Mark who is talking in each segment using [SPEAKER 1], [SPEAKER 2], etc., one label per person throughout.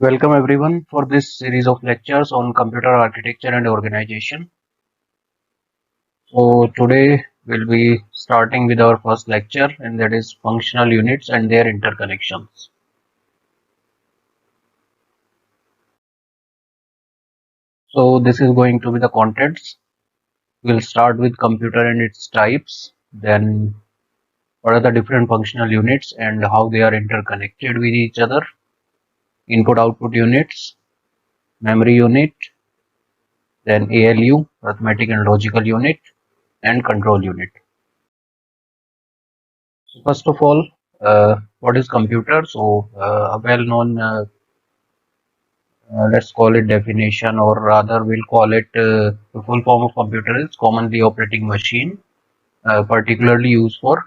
[SPEAKER 1] Welcome everyone for this series of lectures on computer architecture and organization. So today we'll be starting with our first lecture, and that is functional units and their interconnections. So this is going to be the contents. We'll start with computer and its types, then what are the different functional units and how they are interconnected with each other, input output units, memory unit, then ALU, arithmetic and logical unit, and control unit. So first of all, what is computer? So a well-known, let's call it definition, or rather we'll call it the full form of computer is commonly operating machine, particularly used for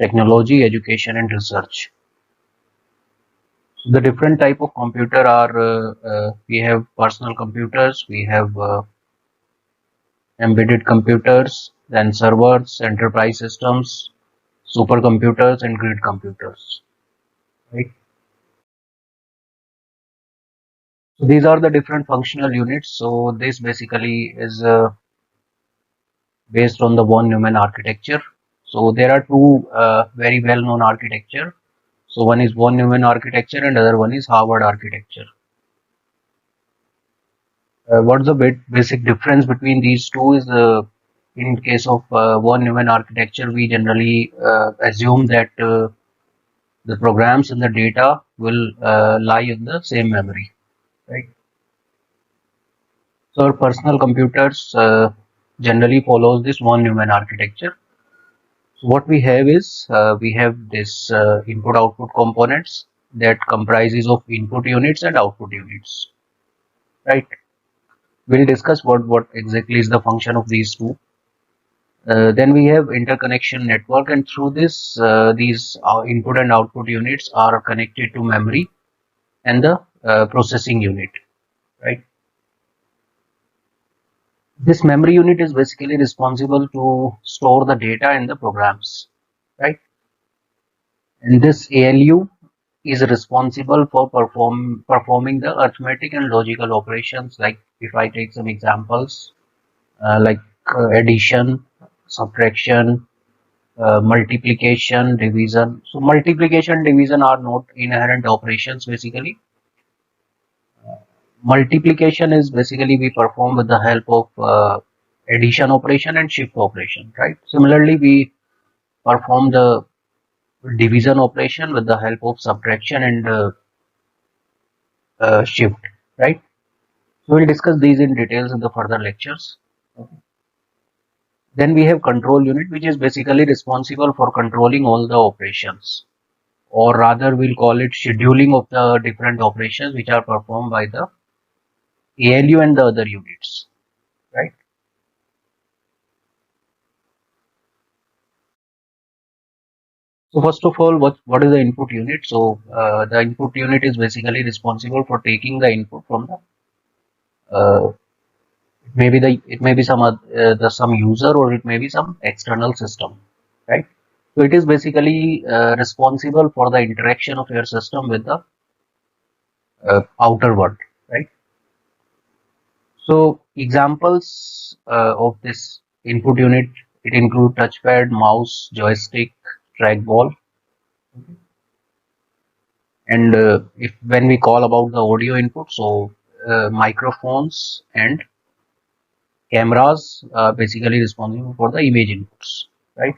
[SPEAKER 1] technology, education, and research. So the different type of computer are we have personal computers, we have embedded computers, then servers, enterprise systems, supercomputers, and grid computers. Right. So these are the different functional units. So this basically is based on the von Neumann architecture. So there are two very well known architecture. So one is von Neumann architecture and other one is Harvard architecture. What's the basic difference between these two is in case of von Neumann architecture, we generally assume that the programs and the data will lie in the same memory, right? So our personal computers generally follows this von Neumann architecture. So what we have is we have this input output components that comprises of input units and output units, right? We'll discuss what exactly is the function of these two. Then we have interconnection network, and through this these input and output units are connected to memory and the processing unit, right? This memory unit is basically responsible to store the data in the programs, right? And this ALU is responsible for performing the arithmetic and logical operations. Like if I take some examples, like addition, subtraction, multiplication, division. So multiplication, division are not inherent operations basically. Multiplication is basically we perform with the help of addition operation and shift operation, right? Similarly, we perform the division operation with the help of subtraction and shift, right? So we'll discuss these in details in the further lectures. Okay. Then we have control unit, which is basically responsible for controlling all the operations, or rather we'll call it scheduling of the different operations which are performed by the ALU and the other units, right? So first of all, what is the input unit? So the input unit is basically responsible for taking the input from the it may be some user, or it may be some external system, right? So it is basically responsible for the interaction of your system with the outer world, right? So examples of this input unit, it include touchpad, mouse, joystick, trackball. And if when we call about the audio input, so microphones and cameras are basically responsible for the image inputs, right?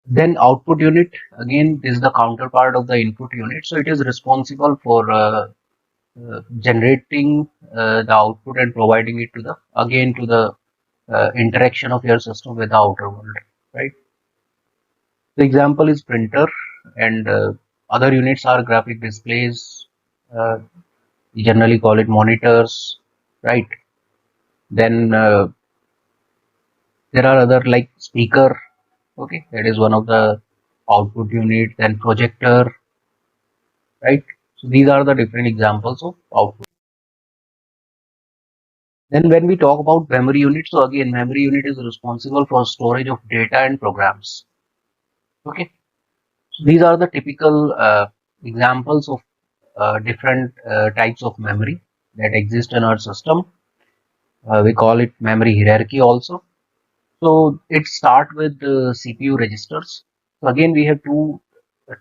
[SPEAKER 1] Then output unit, again, this is the counterpart of the input unit. So it is responsible for generating the output and providing it to the, again, to the interaction of your system with the outer world, right? The example is printer, and other units are graphic displays. We generally call it monitors, right? Then there are other like speaker, okay, that is one of the output unit. Then projector, right? So these are the different examples of output. Then when we talk about memory unit, so again memory unit is responsible for storage of data and programs. Okay, so these are the typical examples of different types of memory that exist in our system. We call it memory hierarchy also. So it start with the CPU registers. So again, we have two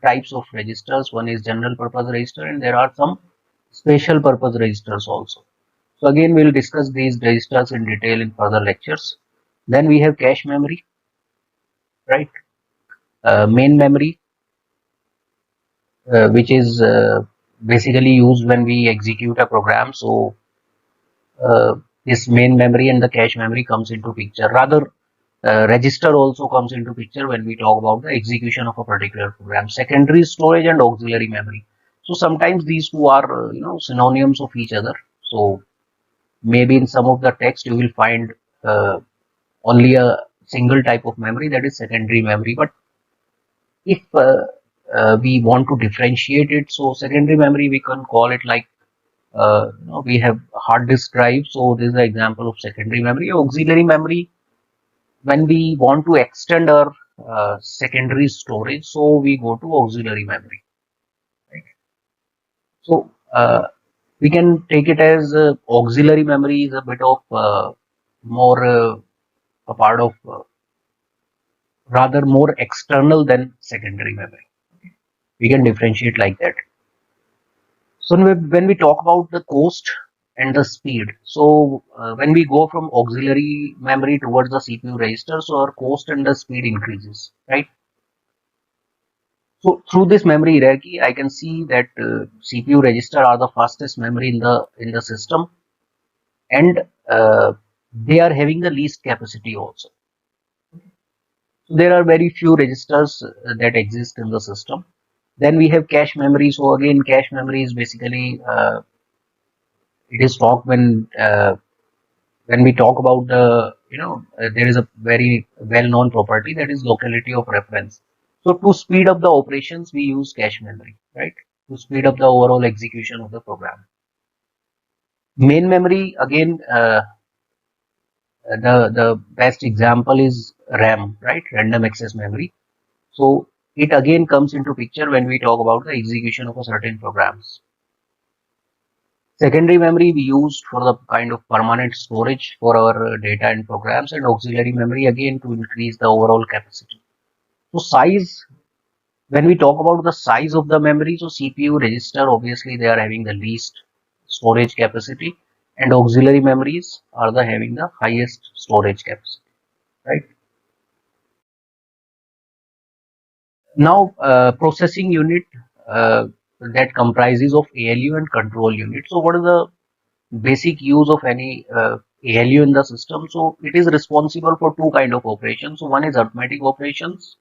[SPEAKER 1] types of registers. One is general purpose register, and there are some special purpose registers also. So again, we'll discuss these registers in detail in further lectures. Then we have cache memory, right? Main memory, which is basically used when we execute a program. So uh, this main memory and the cache memory comes into picture. Rather, register also comes into picture when we talk about the execution of a particular program. Secondary storage and auxiliary memory. So sometimes these two are synonyms of each other. So maybe in some of the text you will find uh, only a single type of memory, that is secondary memory. But if we want to differentiate it, so secondary memory we can call it like we have hard disk drive. So this is an example of secondary memory. Auxiliary memory, when we want to extend our secondary storage, so we go to auxiliary memory, right? So we can take it as auxiliary memory is a bit of more a part of rather more external than secondary memory. We can differentiate like that. So when we talk about the cost and the speed, so when we go from auxiliary memory towards the CPU register, so our cost and the speed increases, right? So through this memory hierarchy, I can see that CPU register are the fastest memory in the system, and they are having the least capacity also. So there are very few registers that exist in the system. Then we have cache memory. So again, cache memory is basically it is talked when we talk about the there is a very well known property, that is locality of reference. So to speed up the operations we use cache memory, right, to speed up the overall execution of the program. Main memory, again, the best example is RAM, right, random access memory. So it again comes into picture when we talk about the execution of a certain programs. Secondary memory we use for the kind of permanent storage for our data and programs, and auxiliary memory again to increase the overall capacity. So size, when we talk about the size of the memory, so CPU register, obviously they are having the least storage capacity, and auxiliary memories are the having the highest storage capacity, right? Now processing unit, that comprises of ALU and control unit. So what is the basic use of any ALU in the system? So it is responsible for two kind of operations. So one is arithmetic operations.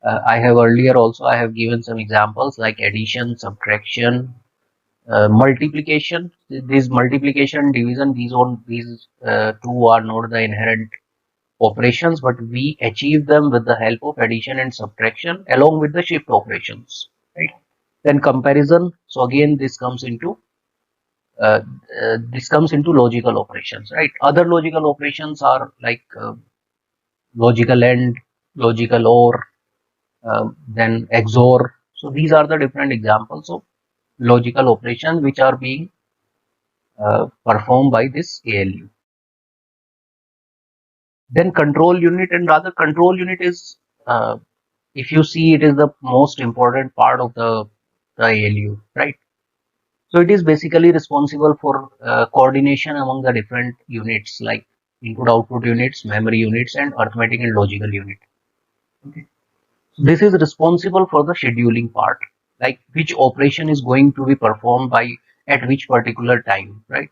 [SPEAKER 1] I have earlier also I have given some examples like addition, subtraction, multiplication. This multiplication, division, these two are not the inherent operations, but we achieve them with the help of addition and subtraction along with the shift operations, right? Then comparison. So again uh, this comes into logical operations, right? Other logical operations are like logical AND, logical OR, then XOR. So these are the different examples of logical operations which are being performed by this ALU. Then control unit, and rather control unit is, if you see, it is the most important part of the ALU, right? So it is basically responsible for coordination among the different units like input output units, memory units, and arithmetic and logical unit. Okay. So this is responsible for the scheduling part, like which operation is going to be performed by at which particular time, right?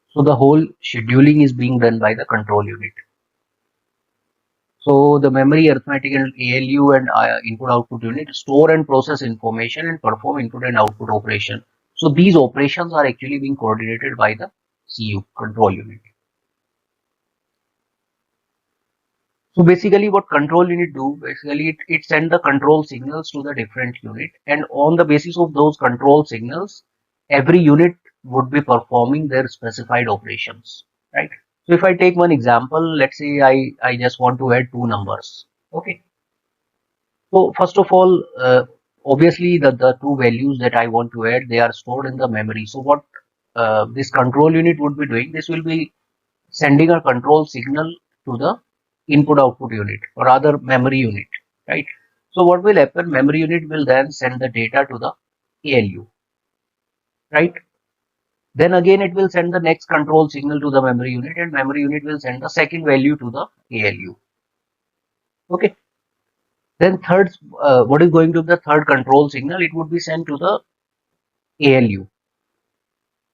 [SPEAKER 1] So the whole scheduling is being done by the control unit. So the memory, arithmetic, and ALU and input output unit store and process information and perform input and output operation. So these operations are actually being coordinated by the CU, control unit. So basically what control unit do, basically it send the control signals to the different unit, and on the basis of those control signals, every unit would be performing their specified operations, right? So if I take one example, let's say I just want to add two numbers. Okay. So first of all, obviously the two values that I want to add, they are stored in the memory. So what this control unit would be doing, this will be sending a control signal to the input output unit, or rather memory unit, right? So what will happen, memory unit will then send the data to the ALU, right? Then again it will send the next control signal to the memory unit, and memory unit will send the second value to the ALU. Okay. Then what is going to be the third control signal? It would be sent to the ALU,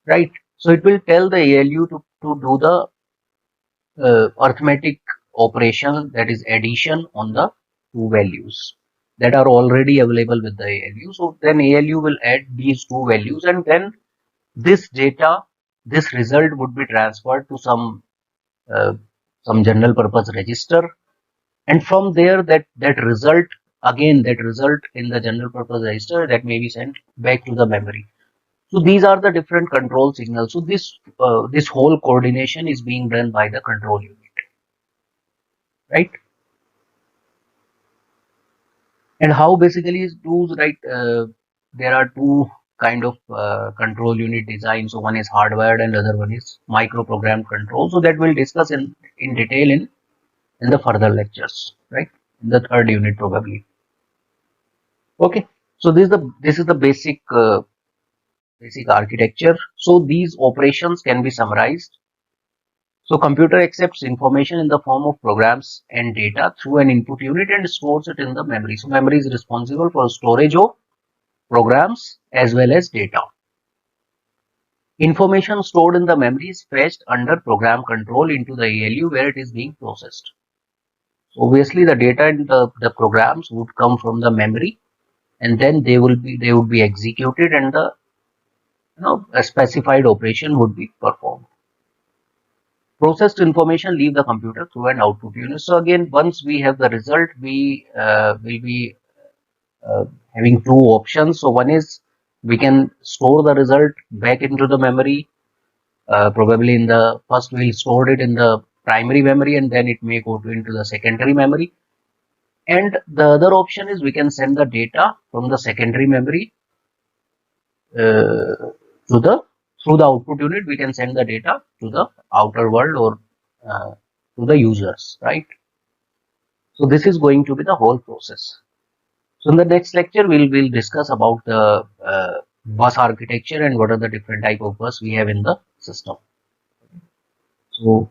[SPEAKER 1] right? So it will tell the ALU to do the arithmetic operation, that is addition on the two values that are already available with the ALU. So then ALU will add these two values, and then this data, this result would be transferred to uh, some general purpose register, and from there that result, again that result in the general purpose register, that may be sent back to the memory. So these are the different control signals. So this whole coordination is being done by the control unit, right? And how basically is tools, right? There are two kind of control unit design. So one is hardwired and other one is microprogrammed control. So that we'll discuss in detail in the further lectures, right? In the third unit probably. Okay. So this is the basic architecture. So these operations can be summarized. So computer accepts information in the form of programs and data through an input unit and stores it in the memory. So memory is responsible for storage of programs as well as data. Information stored in the memory is fetched under program control into the ALU where it is being processed. So obviously the data and the programs would come from the memory, and then they would be executed, and the a specified operation would be performed. Processed information leave the computer through an output unit. So again, once we have the result, we will be having two options. So one is we can store the result back into the memory. Probably in the first we'll store it in the primary memory, and then it may go into the secondary memory. And the other option is we can send the data from the secondary memory to the through the output unit. We can send the data to the outer world, or to the users, right? So this is going to be the whole process. So in the next lecture, we'll discuss about the bus architecture and what are the different type of bus we have in the system. So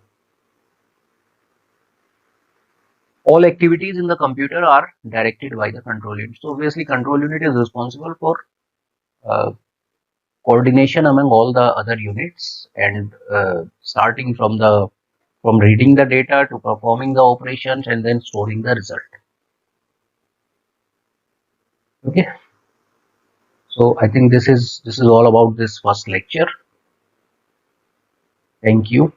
[SPEAKER 1] all activities in the computer are directed by the control unit. So obviously, control unit is responsible for uh, coordination among all the other units, and starting from reading the data to performing the operations and then storing the result. Okay. So I think this is all about this first lecture. Thank you.